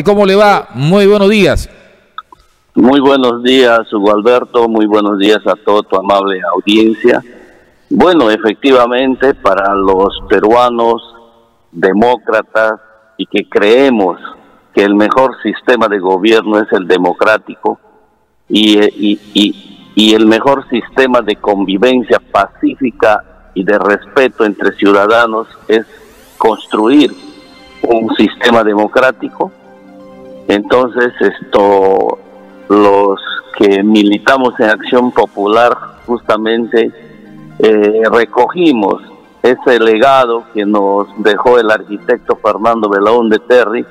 ¿Cómo le va? Muy buenos días. Muy buenos días, Hugo Alberto, muy buenos días a toda tu amable audiencia. Bueno, efectivamente, para los peruanos demócratas y que creemos que el mejor sistema de gobierno es el democrático y el mejor sistema de convivencia pacífica y de respeto entre ciudadanos es construir un sistema democrático. Entonces, los que militamos en Acción Popular justamente recogimos ese legado que nos dejó el arquitecto Fernando Belaúnde Terry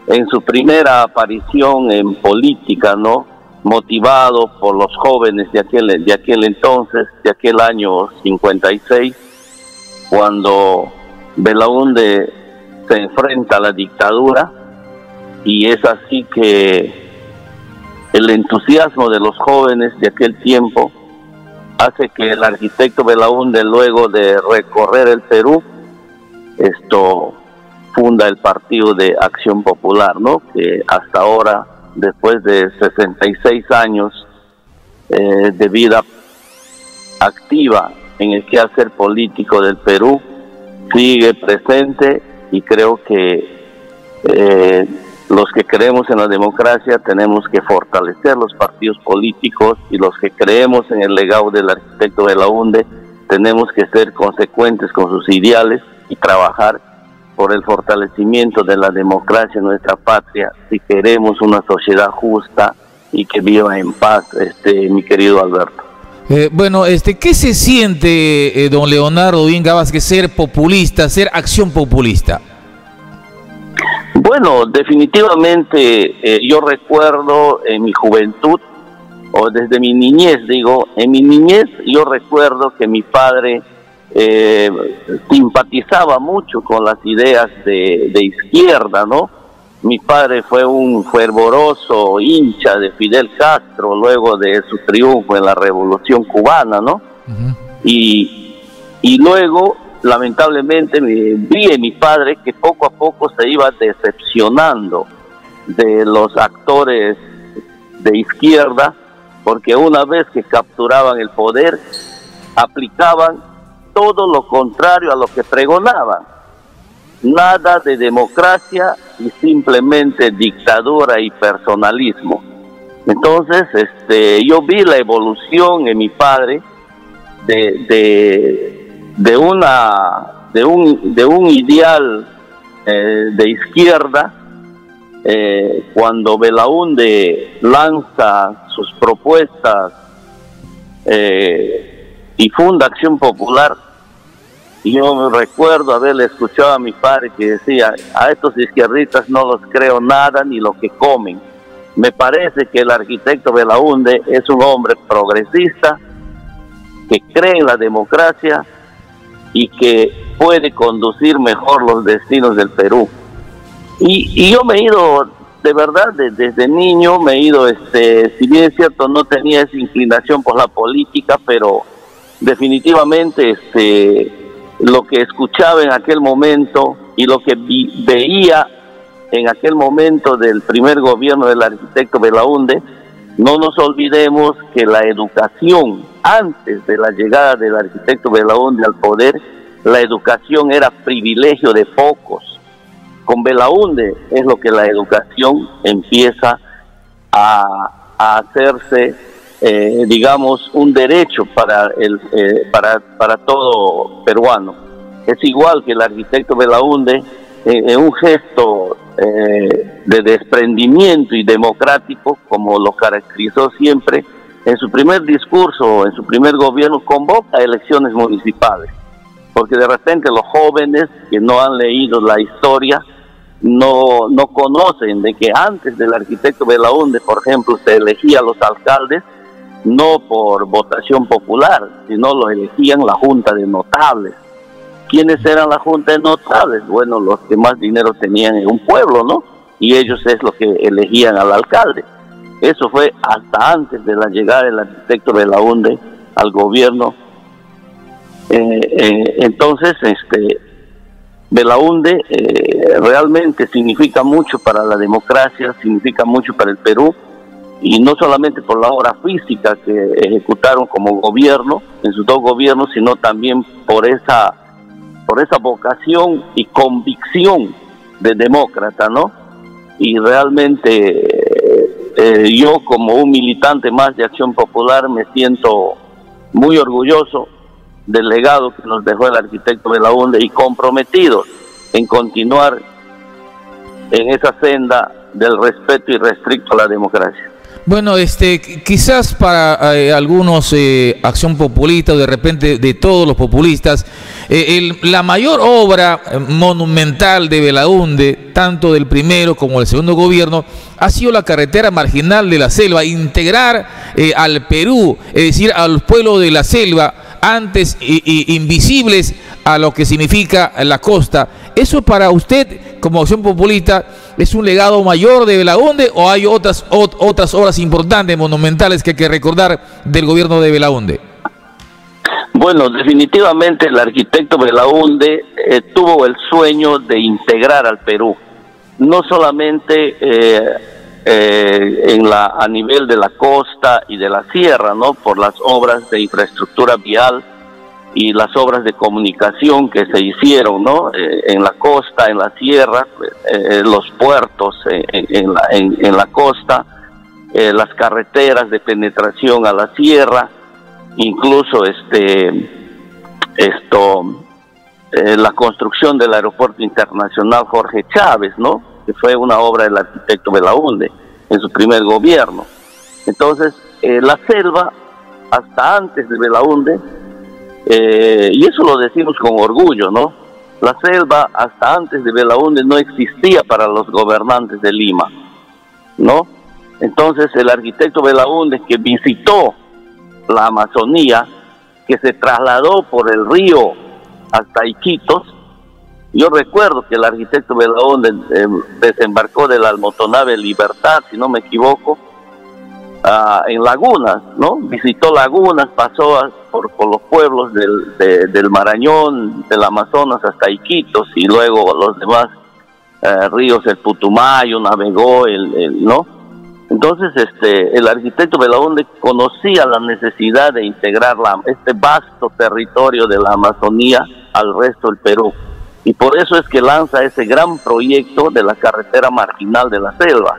en su primera aparición en política, ¿no? Motivado por los jóvenes de aquel entonces, de aquel año 56, cuando Belaúnde se enfrenta a la dictadura. Y es así que el entusiasmo de los jóvenes de aquel tiempo hace que el arquitecto Belaúnde, luego de recorrer el Perú, funda el Partido de Acción Popular, ¿no? Que hasta ahora, después de 66 años de vida activa en el quehacer político del Perú, sigue presente, y creo que los que creemos en la democracia tenemos que fortalecer los partidos políticos, y los que creemos en el legado del arquitecto Belaúnde tenemos que ser consecuentes con sus ideales y trabajar por el fortalecimiento de la democracia en nuestra patria, si queremos una sociedad justa y que viva en paz, mi querido Alberto. Bueno, ¿qué se siente, don Leonardo Vinga Vázquez, ser populista, ser Acción Populista? Bueno, definitivamente yo recuerdo en mi juventud, o desde mi niñez, en mi niñez yo recuerdo que mi padre simpatizaba mucho con las ideas de izquierda, ¿no? Mi padre fue un fervoroso hincha de Fidel Castro luego de su triunfo en la Revolución Cubana, ¿no? Y luego, lamentablemente, vi en mi padre que poco a poco se iba decepcionando de los actores de izquierda, porque una vez que capturaban el poder, aplicaban todo lo contrario a lo que pregonaban. Nada de democracia y simplemente dictadura y personalismo. Entonces, yo vi la evolución en mi padre de un ideal de izquierda, cuando Belaúnde lanza sus propuestas y funda Acción Popular. Yo me recuerdo haberle escuchado a mi padre que decía: a estos izquierdistas no los creo nada ni lo que comen. Me parece que el arquitecto Belaúnde es un hombre progresista, que cree en la democracia y que puede conducir mejor los destinos del Perú. Y yo me he ido, de verdad, desde niño me he ido, si bien es cierto, no tenía esa inclinación por la política, pero definitivamente lo que escuchaba en aquel momento y lo que veía en aquel momento del primer gobierno del arquitecto Belaúnde, no nos olvidemos que la educación, antes de la llegada del arquitecto Belaúnde al poder, la educación era privilegio de pocos. Con Belaúnde es lo que la educación empieza a hacerse, digamos, un derecho para todo peruano. Es igual que el arquitecto Belaúnde, en un gesto de desprendimiento y democrático, como lo caracterizó siempre, en su primer discurso, en su primer gobierno, convoca a elecciones municipales, porque de repente los jóvenes que no han leído la historia no conocen de que antes del arquitecto Belaúnde, por ejemplo, se elegía a los alcaldes no por votación popular, sino los elegían la Junta de Notables. ¿Quiénes eran la Junta de Notables? Bueno, los que más dinero tenían en un pueblo, ¿no? Y ellos es los que elegían al alcalde. Eso fue hasta antes de la llegada del arquitecto Belaúnde al gobierno. Entonces, Belaúnde realmente significa mucho para la democracia, significa mucho para el Perú, y no solamente por la obra física que ejecutaron como gobierno, en sus 2 gobiernos, sino también por esa vocación y convicción de demócrata, ¿no? Y realmente yo, como un militante más de Acción Popular, me siento muy orgulloso del legado que nos dejó el arquitecto Belaúnde y comprometidos en continuar en esa senda del respeto irrestricto a la democracia. Bueno, quizás para algunos Acción Populista, o de repente de todos los populistas, la mayor obra monumental de Belaúnde, tanto del primero como del segundo gobierno, ha sido la carretera marginal de la selva, integrar al Perú, es decir, al pueblo de la selva, antes invisibles a lo que significa la costa. ¿Eso para usted, como Acción Populista, es un legado mayor de Belaúnde, o hay otras obras importantes, monumentales, que hay que recordar del gobierno de Belaúnde? Bueno, definitivamente el arquitecto Belaúnde tuvo el sueño de integrar al Perú, no solamente a nivel de la costa y de la sierra, ¿no? Por las obras de infraestructura vial y las obras de comunicación que se hicieron, ¿no? En la costa, en la sierra, los puertos en la costa, las carreteras de penetración a la sierra, incluso la construcción del aeropuerto internacional Jorge Chávez, ¿no? Que fue una obra del arquitecto Belaúnde en su primer gobierno. Entonces, la selva, hasta antes de Belaúnde, y eso lo decimos con orgullo, ¿no? La selva, hasta antes de Belaúnde, no existía para los gobernantes de Lima, ¿no? Entonces, el arquitecto Belaúnde, que visitó la Amazonía, que se trasladó por el río hasta Iquitos. Yo recuerdo que el arquitecto Belaúnde desembarcó de la motonave Libertad, si no me equivoco, en Lagunas, ¿no? Visitó Lagunas, pasó por los pueblos del Marañón, del Amazonas hasta Iquitos, y luego los demás ríos, el Putumayo, navegó, ¿no? Entonces, el arquitecto Belaúnde conocía la necesidad de integrar este vasto territorio de la Amazonía al resto del Perú. Y por eso es que lanza ese gran proyecto de la carretera marginal de la selva.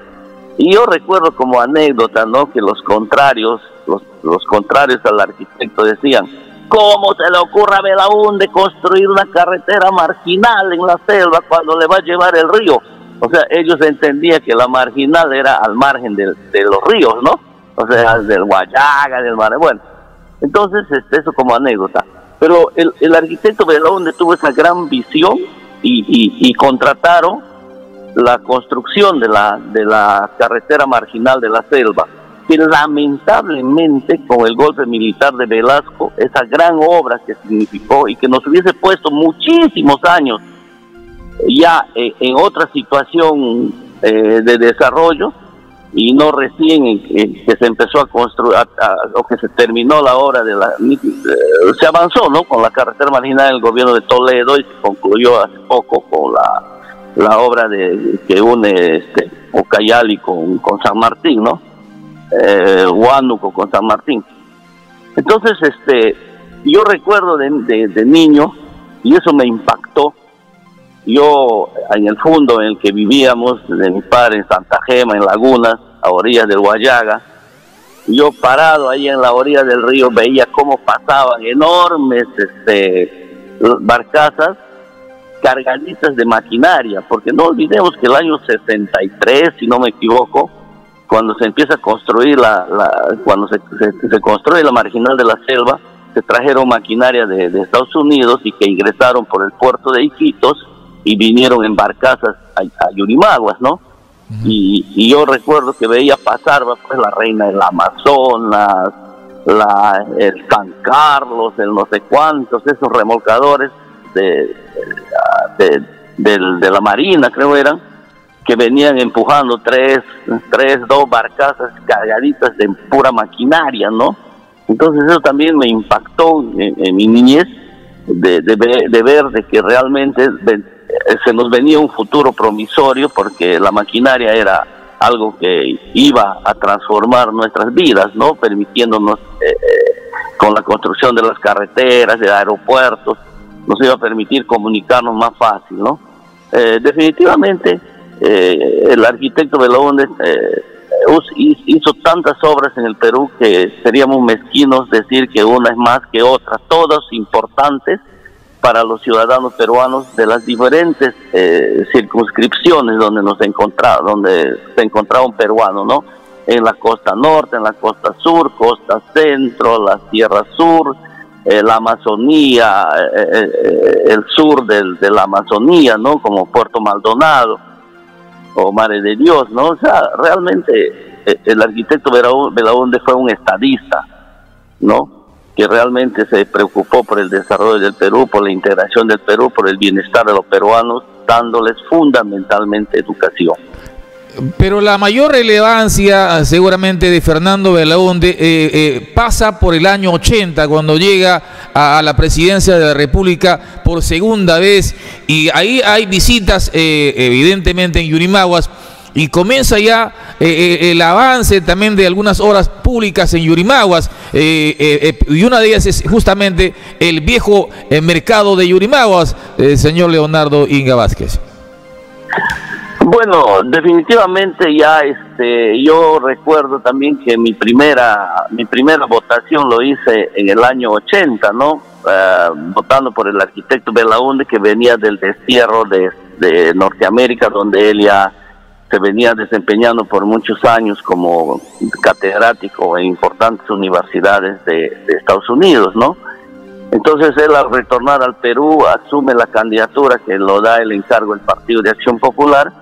Y yo recuerdo como anécdota, ¿no?, que los contrarios al arquitecto decían: ¿cómo se le ocurre a Belaúnde construir una carretera marginal en la selva cuando le va a llevar el río? O sea, ellos entendían que la marginal era al margen de los ríos, ¿no? O sea, del Guayaga, del Mar. Bueno, entonces, eso como anécdota. Pero el arquitecto Belaúnde tuvo esa gran visión y contrataron la construcción de la carretera marginal de la selva, que lamentablemente, con el golpe militar de Velasco, esa gran obra que significó y que nos hubiese puesto muchísimos años ya en otra situación de desarrollo, y no recién que se empezó a construir o que se terminó la obra se avanzó, ¿no?, con la carretera marginal del gobierno de Toledo, y se concluyó hace poco con la obra que une Ucayali con San Martín, ¿no? Huánuco con San Martín. Entonces, yo recuerdo de niño, y eso me impactó. Yo, en el fondo en el que vivíamos, de mi padre, en Santa Gema, en Lagunas, a orillas del Guayaga, yo parado ahí en la orilla del río veía cómo pasaban enormes barcazas cargaditas de maquinaria, porque no olvidemos que el año 63, si no me equivoco, cuando se empieza a construir cuando se construye la marginal de la selva, se trajeron maquinaria de Estados Unidos y que ingresaron por el puerto de Iquitos y vinieron en barcazas a Yurimaguas, ¿no? Y yo recuerdo que veía pasar pues la Reina del Amazonas, el San Carlos, el no sé cuántos, esos remolcadores de la Marina, creo eran, que venían empujando dos barcazas cargaditas de pura maquinaria, ¿no? Entonces eso también me impactó en mi niñez, de ver de que realmente se nos venía un futuro promisorio, porque la maquinaria era algo que iba a transformar nuestras vidas, ¿no? Permitiéndonos, con la construcción de las carreteras, de aeropuertos, nos iba a permitir comunicarnos más fácil, ¿no? Definitivamente, el arquitecto Belaúnde hizo tantas obras en el Perú que seríamos mezquinos decir que una es más que otra, todas importantes para los ciudadanos peruanos de las diferentes circunscripciones donde se encontraba un peruano, ¿no? En la costa norte, en la costa sur, costa centro, la sierra sur, la Amazonía, el sur de la Amazonía, ¿no? Como Puerto Maldonado o Mare de Dios, ¿no? O sea, realmente el arquitecto Belaúnde fue un estadista, ¿no? Que realmente se preocupó por el desarrollo del Perú, por la integración del Perú, por el bienestar de los peruanos, dándoles fundamentalmente educación. Pero la mayor relevancia seguramente de Fernando Belaúnde pasa por el año 80, cuando llega a la presidencia de la República por segunda vez, y ahí hay visitas evidentemente en Yurimaguas, y comienza ya el avance también de algunas obras públicas en Yurimaguas, y una de ellas es justamente el viejo mercado de Yurimaguas, señor Leonardo Inga Vázquez. Bueno, definitivamente ya yo recuerdo también que mi primera votación lo hice en el año 80, ¿no? Votando por el arquitecto Belaúnde, que venía del destierro de Norteamérica, donde él ya se venía desempeñando por muchos años como catedrático en importantes universidades de Estados Unidos, ¿no? Entonces él, al retornar al Perú, asume la candidatura que lo da el encargo del Partido de Acción Popular.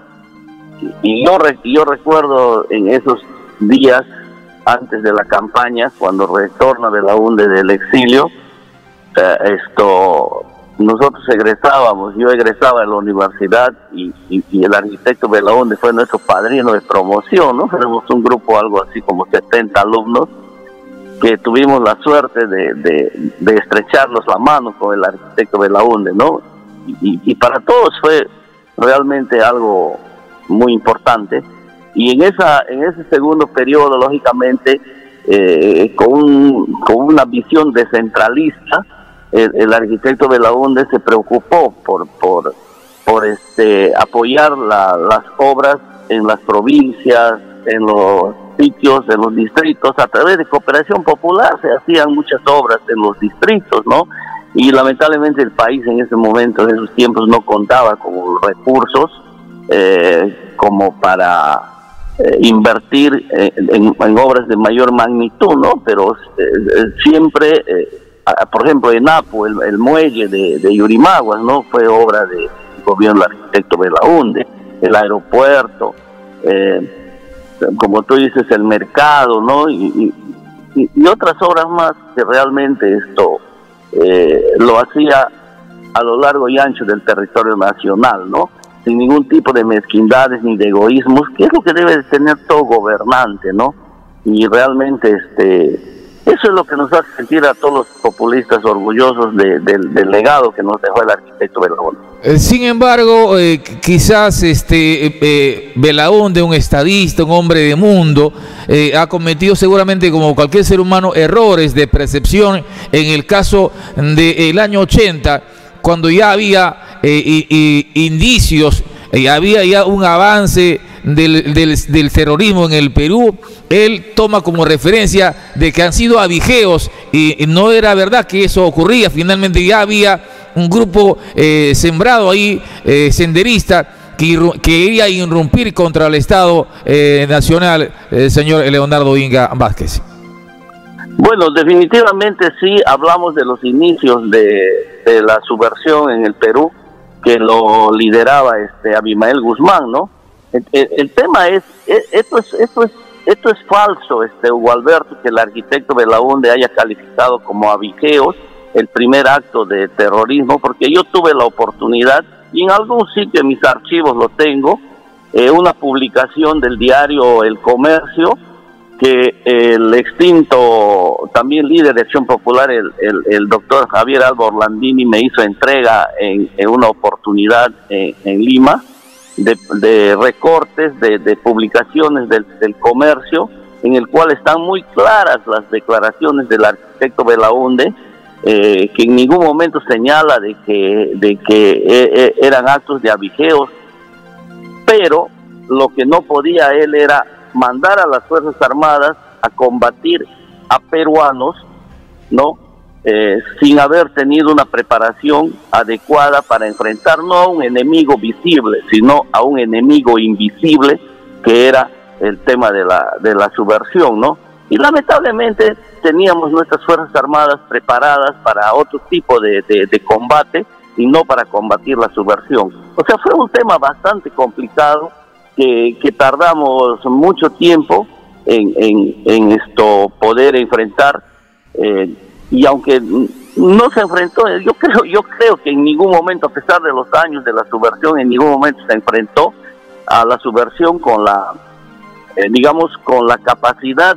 Y yo recuerdo en esos días antes de la campaña, cuando retorna Belaúnde del exilio, nosotros yo egresaba de la universidad y el arquitecto Belaúnde fue nuestro padrino de promoción, ¿no? Éramos un grupo algo así como 70 alumnos que tuvimos la suerte de estrecharnos la mano con el arquitecto Belaúnde, ¿no? Y para todos fue realmente algo muy importante. Y en ese segundo periodo, lógicamente, con una visión descentralista, el arquitecto Belaúnde se preocupó por apoyar las obras en las provincias, en los sitios, en los distritos. A través de cooperación popular se hacían muchas obras en los distritos, ¿no? Y lamentablemente el país en ese momento, en esos tiempos, no contaba con recursos como para invertir en obras de mayor magnitud, ¿no? Pero siempre, por ejemplo, en Apu, el muelle de Yurimaguas, ¿no? Fue obra del gobierno del arquitecto Belaúnde, el aeropuerto, como tú dices, el mercado, ¿no? Y otras obras más que realmente lo hacía a lo largo y ancho del territorio nacional, ¿no? Sin ningún tipo de mezquindades ni de egoísmos, que es lo que debe de tener todo gobernante, ¿no? Y realmente eso es lo que nos hace sentir a todos los populistas orgullosos del legado que nos dejó el arquitecto Belaúnde. Sin embargo, quizás Belaúnde, un estadista, un hombre de mundo, ha cometido seguramente, como cualquier ser humano, errores de percepción en el caso del año 80, cuando ya había indicios, había ya un avance del terrorismo en el Perú. Él toma como referencia de que han sido abigeos, y no era verdad que eso ocurría. Finalmente ya había un grupo sembrado ahí, senderista, que quería irrumpir contra el Estado Nacional, señor Leonardo Inga Vázquez. Bueno, definitivamente sí, hablamos de los inicios de la subversión en el Perú, que lo lideraba Abimael Guzmán, ¿no? El tema es, esto es falso, Hugo Alberto, que el arquitecto Belaúnde haya calificado como abigeos el primer acto de terrorismo, porque yo tuve la oportunidad, y en algún sitio en mis archivos lo tengo, una publicación del diario El Comercio, que el extinto también líder de Acción Popular, el doctor Javier Alba Orlandini, me hizo entrega en una oportunidad en Lima de recortes de publicaciones del comercio, en el cual están muy claras las declaraciones del arquitecto Belaunde, que en ningún momento señala de que eran actos de abigeos, pero lo que no podía él era mandar a las Fuerzas Armadas a combatir a peruanos, ¿no? Sin haber tenido una preparación adecuada para enfrentar no a un enemigo visible, sino a un enemigo invisible, que era el tema de la subversión, ¿no? Y lamentablemente teníamos nuestras Fuerzas Armadas preparadas para otro tipo de combate y no para combatir la subversión. O sea, fue un tema bastante complicado que tardamos mucho tiempo en esto poder enfrentar, y aunque no se enfrentó, yo creo que en ningún momento, a pesar de los años de la subversión, en ningún momento se enfrentó a la subversión con la digamos, con la capacidad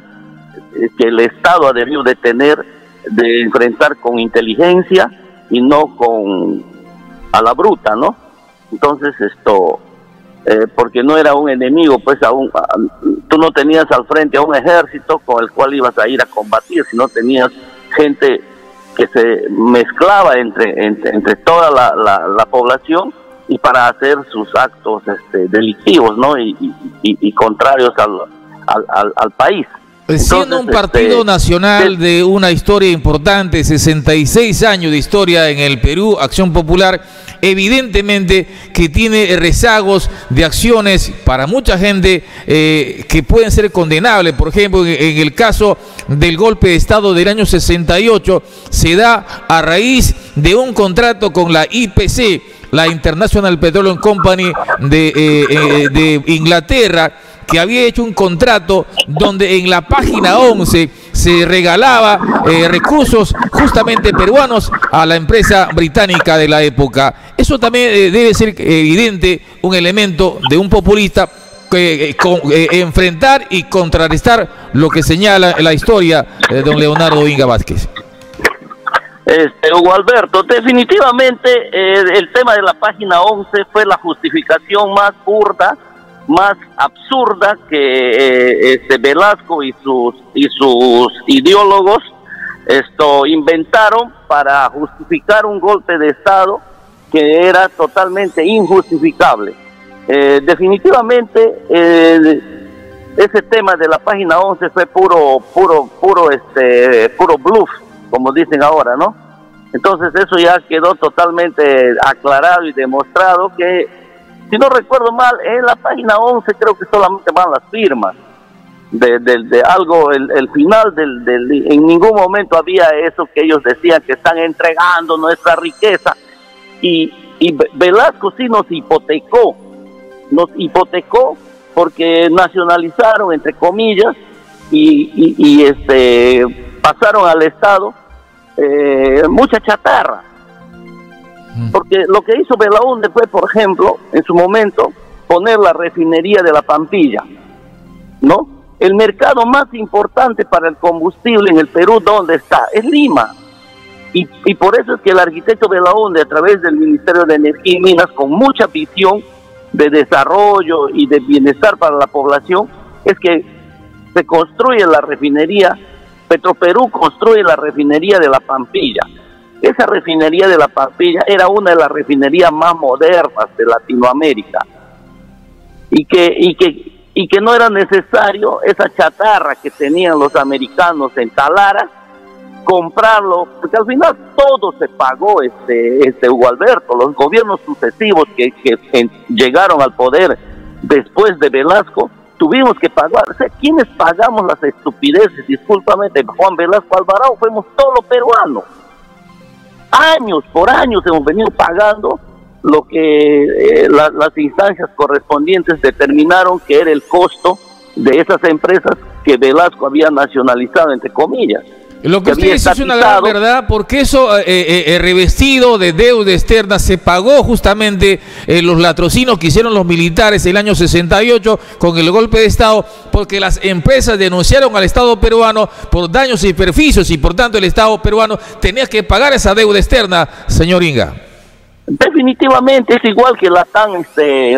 que el Estado ha debido de tener de enfrentar con inteligencia y no a la bruta, ¿no? Entonces porque no era un enemigo, pues tú no tenías al frente a un ejército con el cual ibas a ir a combatir, sino tenías gente que se mezclaba entre toda la población, y para hacer sus actos delictivos, ¿no? Y contrarios al país. Siendo un partido nacional de una historia importante, 66 años de historia en el Perú, Acción Popular, evidentemente que tiene rezagos de acciones para mucha gente que pueden ser condenables. Por ejemplo, en el caso del golpe de Estado del año 68, se da a raíz de un contrato con la IPC, la International Petroleum Company de Inglaterra, que había hecho un contrato donde en la página 11 se regalaba recursos justamente peruanos a la empresa británica de la época. Eso también debe ser evidente, un elemento de un populista enfrentar y contrarrestar lo que señala la historia de don Leonardo Inga Vázquez. Hugo Alberto, definitivamente el tema de la página 11 fue la justificación más burda, más absurda que Velasco y sus ideólogos inventaron para justificar un golpe de Estado que era totalmente injustificable. Definitivamente ese tema de la página 11 fue puro bluff, como dicen ahora, ¿no? Entonces eso ya quedó totalmente aclarado y demostrado que, si no recuerdo mal, en la página 11 creo que solamente van las firmas de algo, el final en ningún momento había eso que ellos decían, que están entregando nuestra riqueza, y Velasco sí nos hipotecó porque nacionalizaron, entre comillas, y pasaron al Estado mucha chatarra, porque lo que hizo Belaunde fue, por ejemplo, en su momento, poner la refinería de La Pampilla, ¿no? El mercado más importante para el combustible en el Perú, ¿dónde está? Es Lima. Y por eso es que el arquitecto Belaunde, a través del Ministerio de Energía y Minas, con mucha visión de desarrollo y de bienestar para la población, es que se construye la refinería. Petroperú construye la refinería de La Pampilla. Esa refinería de La Pampilla era una de las refinerías más modernas de Latinoamérica, y que no era necesario esa chatarra que tenían los americanos en Talara, comprarlo, porque al final todo se pagó, Hugo Alberto. Los gobiernos sucesivos que llegaron al poder después de Velasco, tuvimos que pagar. O sea, ¿quiénes pagamos las estupideces? Discúlpame, de Juan Velasco Alvarado, fuimos todos los peruanos. Años por años hemos venido pagando lo que las instancias correspondientes determinaron que era el costo de esas empresas que Velasco había nacionalizado, entre comillas. Lo que usted dice es una gran verdad, porque eso revestido de deuda externa se pagó justamente los latrocinos que hicieron los militares el año 68 con el golpe de Estado, porque las empresas denunciaron al Estado peruano por daños y perjuicios y por tanto el Estado peruano tenía que pagar esa deuda externa, señor Inga. Definitivamente es igual que la tan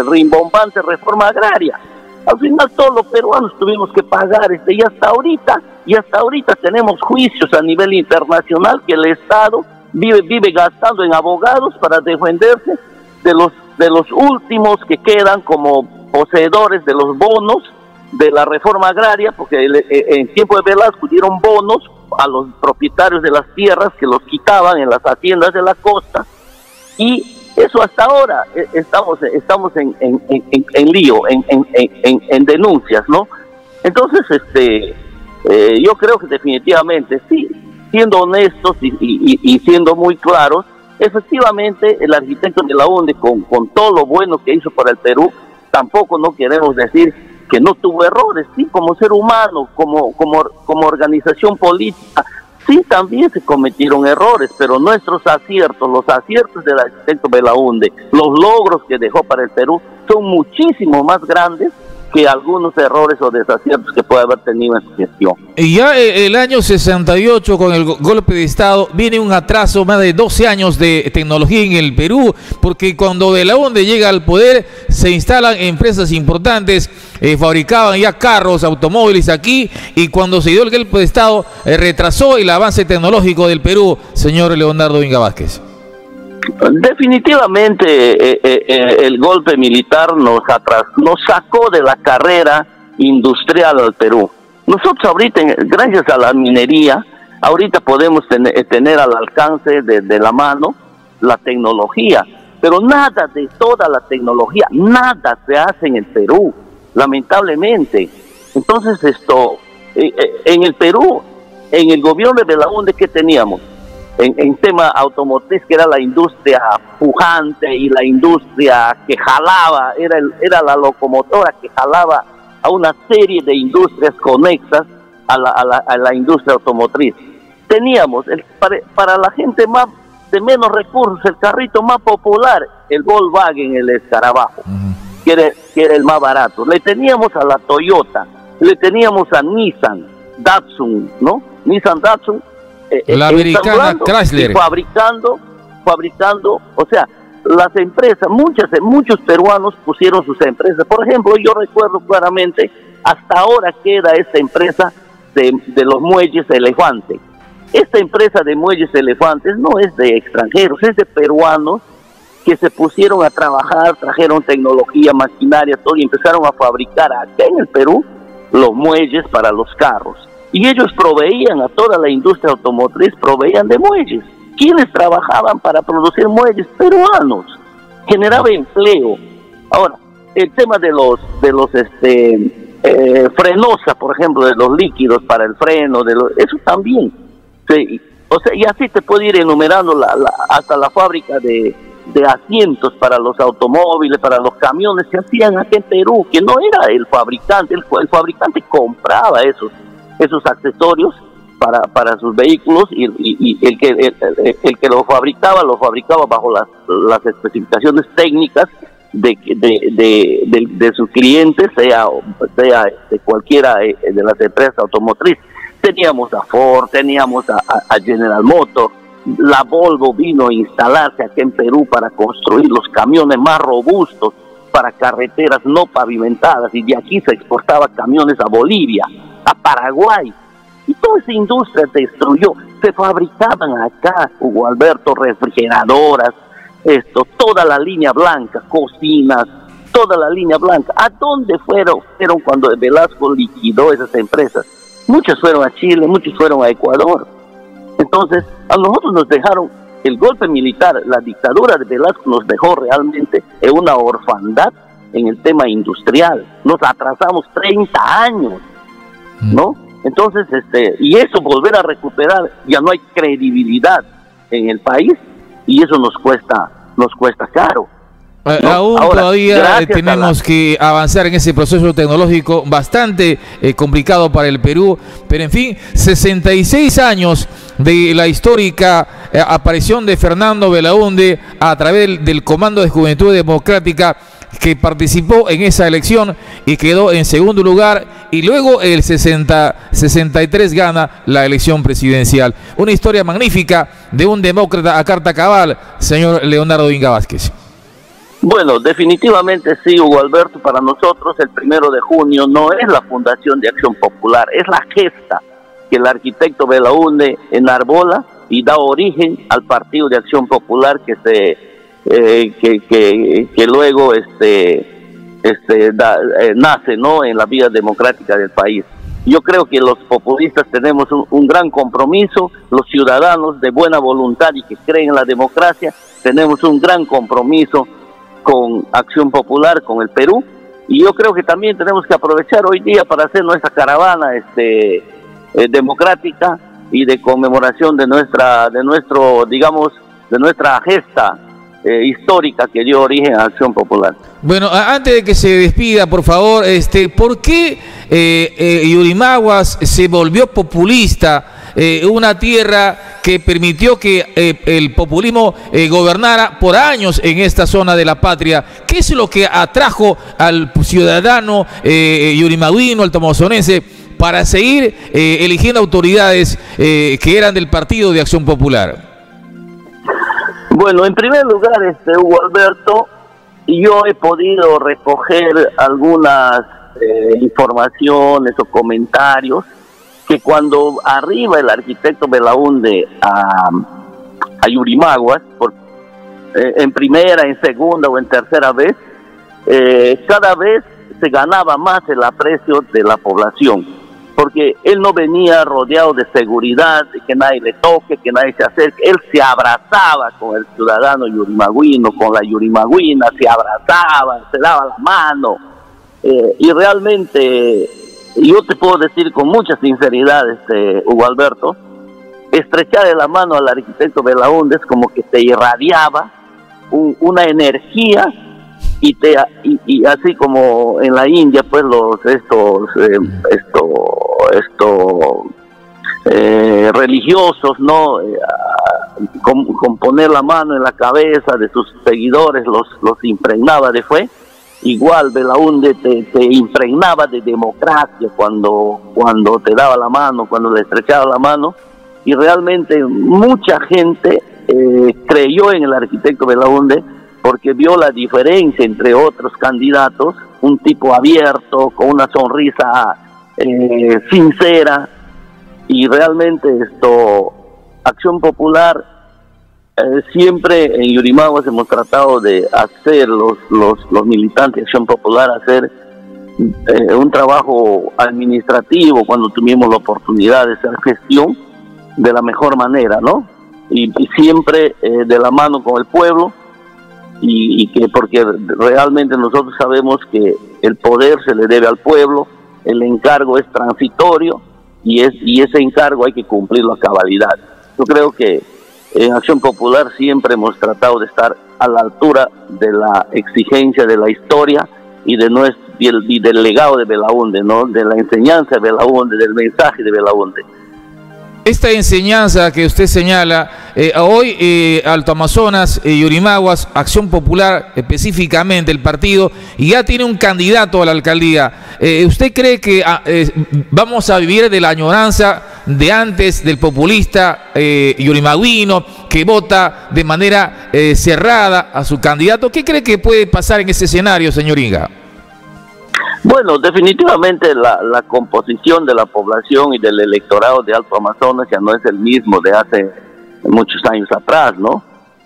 rimbombante reforma agraria. Al final todos los peruanos tuvimos que pagar y hasta ahorita tenemos juicios a nivel internacional que el Estado vive gastando en abogados para defenderse de los últimos que quedan como poseedores de los bonos de la reforma agraria, porque en tiempo de Velasco dieron bonos a los propietarios de las tierras que los quitaban en las haciendas de la costa, y eso hasta ahora estamos en lío, en denuncias, ¿no? Entonces, yo creo que definitivamente, sí, siendo honestos y siendo muy claros, efectivamente el arquitecto Belaúnde, con todo lo bueno que hizo para el Perú, tampoco no queremos decir que no tuvo errores, sí, como ser humano, como organización política, sí, también se cometieron errores, pero nuestros aciertos, los aciertos del arquitecto Belaúnde, los logros que dejó para el Perú, son muchísimo más grandes que algunos errores o desaciertos que puede haber tenido en su gestión. Y ya el año 68, con el golpe de Estado, viene un atraso más de 12 años de tecnología en el Perú, porque cuando Belaúnde llega al poder, se instalan empresas importantes, fabricaban ya carros, automóviles aquí, y cuando se dio el golpe de Estado, retrasó el avance tecnológico del Perú, señor Leonardo Inga Vázquez. Definitivamente el golpe militar nos sacó de la carrera industrial al Perú. Nosotros ahorita, gracias a la minería, ahorita podemos tener al alcance de la mano la tecnología, pero nada de toda la tecnología, nada se hace en el Perú, lamentablemente. Entonces en el Perú, en el gobierno de Belaúnde, ¿qué teníamos? En tema automotriz, que era la industria pujante y la industria que jalaba, era la locomotora que jalaba a una serie de industrias conexas a la industria automotriz. Teníamos, para la gente de menos recursos, el carrito más popular, el Volkswagen, el Escarabajo, que era el más barato. Le teníamos a la Toyota, le teníamos a Nissan, Datsun, ¿no? Nissan, Datsun, la americana Chrysler, fabricando, o sea, las empresas, muchos peruanos pusieron sus empresas. Por ejemplo, yo recuerdo claramente, hasta ahora queda esta empresa de los muelles Elefante. Esta empresa de muelles Elefantes no es de extranjeros, es de peruanos que se pusieron a trabajar, trajeron tecnología, maquinaria, todo, y empezaron a fabricar acá en el Perú los muelles para los carros. Y ellos proveían a toda la industria automotriz, proveían de muelles. ¿Quiénes trabajaban para producir muelles? Peruanos. Generaba empleo. Ahora, el tema de los frenosa, por ejemplo, de los líquidos para el freno, eso también. Sí, o sea, y así te puedo ir enumerando hasta la fábrica de asientos para los automóviles, para los camiones, se hacían aquí en Perú, que no era el fabricante, el fabricante compraba esos accesorios para sus vehículos, y el que lo fabricaba bajo las especificaciones técnicas de sus clientes, sea de cualquiera de las empresas automotrices. Teníamos a Ford, teníamos a General Motors, la Volvo vino a instalarse aquí en Perú para construir los camiones más robustos para carreteras no pavimentadas, y de aquí se exportaba camiones a Bolivia, a Paraguay, y toda esa industria destruyó. Se fabricaban acá, Hugo Alberto, refrigeradoras, toda la línea blanca, cocinas, toda la línea blanca. ¿A dónde fueron cuando Velasco liquidó esas empresas? Muchas fueron a Chile, muchos fueron a Ecuador. Entonces, a nosotros nos dejaron el golpe militar, la dictadura de Velasco nos dejó realmente en una orfandad en el tema industrial. Nos atrasamos 30 años, ¿no? Entonces, y eso, volver a recuperar, ya no hay credibilidad en el país, y eso nos cuesta caro. ¿no? Aún Ahora, todavía tenemos que avanzar en ese proceso tecnológico bastante complicado para el Perú, pero en fin, 66 años de la histórica aparición de Fernando Belaúnde a través del Comando de Juventud Democrática, que participó en esa elección y quedó en segundo lugar, y luego el 63 gana la elección presidencial. Una historia magnífica de un demócrata a carta cabal, señor Leonardo Inga Vázquez. Bueno, definitivamente sí, Hugo Alberto, para nosotros el 1 de junio no es la Fundación de Acción Popular, es la gesta que el arquitecto Belaúnde enarbola y da origen al Partido de Acción Popular que luego nace, ¿no?, en la vida democrática del país. Yo creo que los populistas tenemos un gran compromiso, los ciudadanos de buena voluntad y que creen en la democracia, tenemos un gran compromiso con Acción Popular, con el Perú, y yo creo que también tenemos que aprovechar hoy día para hacer nuestra caravana democrática y de conmemoración de nuestra gesta histórica que dio origen a Acción Popular. Bueno, antes de que se despida, por favor, ¿por qué Yurimaguas se volvió populista? Una tierra que permitió que el populismo gobernara por años en esta zona de la patria. ¿Qué es lo que atrajo al ciudadano yurimaguino, al tomazonense, para seguir eligiendo autoridades que eran del Partido de Acción Popular? Bueno, en primer lugar, Hugo Alberto, yo he podido recoger algunas informaciones o comentarios que cuando arriba el arquitecto Belaúnde a Yurimaguas, en primera, en segunda o en tercera vez, cada vez se ganaba más el aprecio de la población, porque él no venía rodeado de seguridad, de que nadie le toque, que nadie se acerque. Él se abrazaba con el ciudadano yurimaguino, con la yurimaguina, se abrazaba, se daba la mano, y realmente yo te puedo decir con mucha sinceridad, Hugo Alberto, estrecharle la mano al arquitecto Belaúnde es como que te irradiaba una energía y así como en la India, pues religiosos, ¿no? Con poner la mano en la cabeza de sus seguidores los impregnaba de fe. Igual Belaúnde te impregnaba de democracia cuando te daba la mano, cuando le estrechaba la mano, y realmente mucha gente creyó en el arquitecto Belaúnde porque vio la diferencia entre otros candidatos, un tipo abierto, con una sonrisa sincera, y realmente Acción Popular siempre en Yurimaguas hemos tratado de hacer los militantes de Acción Popular, hacer un trabajo administrativo cuando tuvimos la oportunidad de hacer gestión de la mejor manera, ¿no? Y siempre de la mano con el pueblo, y que porque realmente nosotros sabemos que el poder se le debe al pueblo, el encargo es transitorio y ese encargo hay que cumplirlo a cabalidad. Yo creo que en Acción Popular siempre hemos tratado de estar a la altura de la exigencia de la historia y del legado de Belaúnde, ¿no? De la enseñanza de Belaúnde, del mensaje de Belaúnde. Esta enseñanza que usted señala, hoy Alto Amazonas, Yurimaguas, Acción Popular, específicamente el partido, ya tiene un candidato a la alcaldía. ¿Usted cree que vamos a vivir de la añoranza de antes del populista yurimaguino que vota de manera cerrada a su candidato? ¿Qué cree que puede pasar en ese escenario, señor Inga? Bueno, definitivamente la composición de la población y del electorado de Alto Amazonas ya no es el mismo de hace muchos años atrás, ¿no?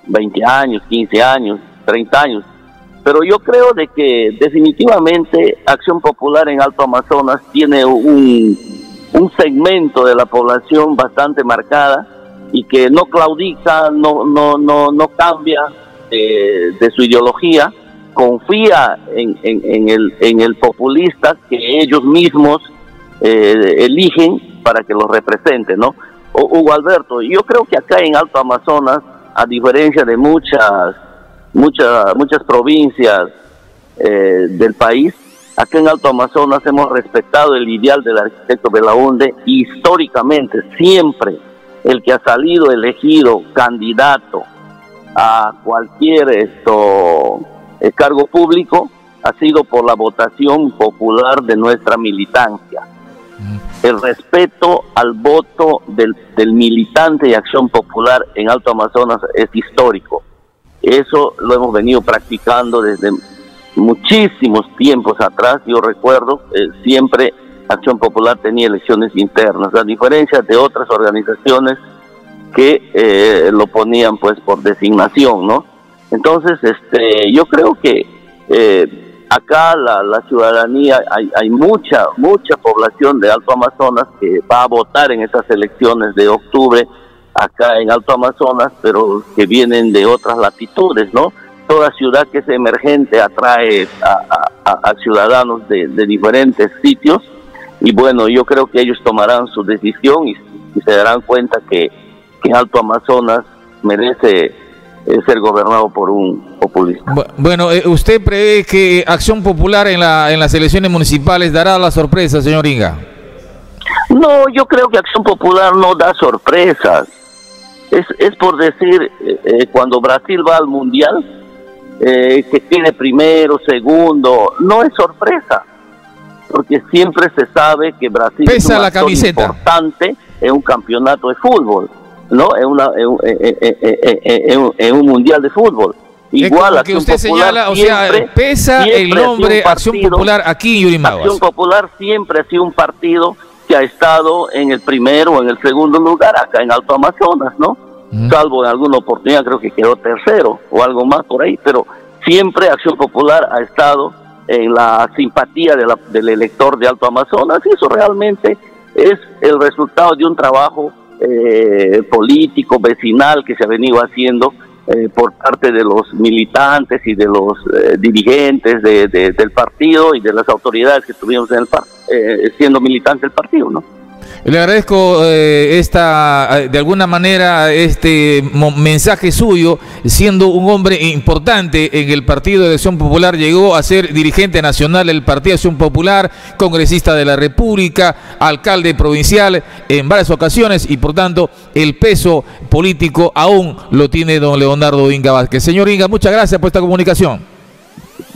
20 años, 15 años, 30 años. Pero yo creo de que definitivamente Acción Popular en Alto Amazonas tiene un segmento de la población bastante marcada y que no claudica, no cambia de su ideología. Confía en el populista que ellos mismos eligen para que los represente, ¿no? Hugo Alberto, yo creo que acá en Alto Amazonas, a diferencia de muchas muchas provincias del país. Acá en Alto Amazonas hemos respetado el ideal del arquitecto Belaunde. Históricamente, siempre el que ha salido elegido candidato a cualquier cargo público ha sido por la votación popular de nuestra militancia. El respeto al voto del militante de Acción Popular en Alto Amazonas es histórico. Eso lo hemos venido practicando desde muchísimos tiempos atrás. Yo recuerdo, siempre Acción Popular tenía elecciones internas, a diferencia de otras organizaciones que lo ponían pues por designación, ¿no? Entonces, yo creo que acá la ciudadanía, hay mucha población de Alto Amazonas que va a votar en esas elecciones de octubre acá en Alto Amazonas, pero que vienen de otras latitudes, ¿no? Toda ciudad que es emergente atrae a ciudadanos de diferentes sitios, y bueno, yo creo que ellos tomarán su decisión y se darán cuenta que Alto Amazonas merece ser gobernado por un populista. Bueno, ¿usted prevé que Acción Popular en las elecciones municipales dará la sorpresa, señor Inga? No, yo creo que Acción Popular no da sorpresas. Es por decir, cuando Brasil va al Mundial, que tiene primero, segundo, no es sorpresa, porque siempre se sabe que Brasil pesa es un la actor camiseta importante en un campeonato de fútbol, ¿no? En un mundial de fútbol. Igual que usted señala, siempre, o sea, pesa el nombre Acción Popular aquí en Yurimaguas. Acción Popular siempre ha sido un partido que ha estado en el primero o en el segundo lugar acá en Alto Amazonas, ¿no? Salvo en alguna oportunidad creo que quedó tercero o algo más por ahí, pero siempre Acción Popular ha estado en la simpatía del elector de Alto Amazonas, y eso realmente es el resultado de un trabajo político, vecinal, que se ha venido haciendo por parte de los militantes y de los dirigentes del partido y de las autoridades que estuvimos en siendo militantes del partido, ¿no? Le agradezco de alguna manera este mensaje suyo. Siendo un hombre importante en el Partido de Acción Popular, llegó a ser dirigente nacional del Partido de Acción Popular, congresista de la República, alcalde provincial en varias ocasiones, y por tanto el peso político aún lo tiene don Leonardo Inga Vázquez. Señor Inga, muchas gracias por esta comunicación.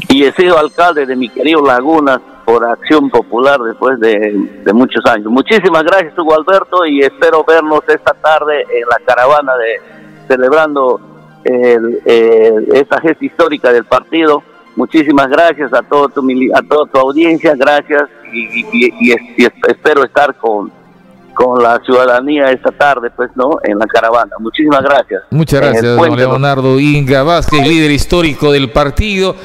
Y he sido alcalde de mi querido Lagunas por Acción Popular después de muchos años. Muchísimas gracias, Hugo Alberto, y espero vernos esta tarde en la caravana celebrando esta gesta histórica del partido. Muchísimas gracias a toda tu audiencia, gracias, y espero estar con la ciudadanía esta tarde, pues, ¿no?, en la caravana. Muchísimas gracias. Muchas gracias, don Leonardo Inga Vázquez, líder histórico del partido.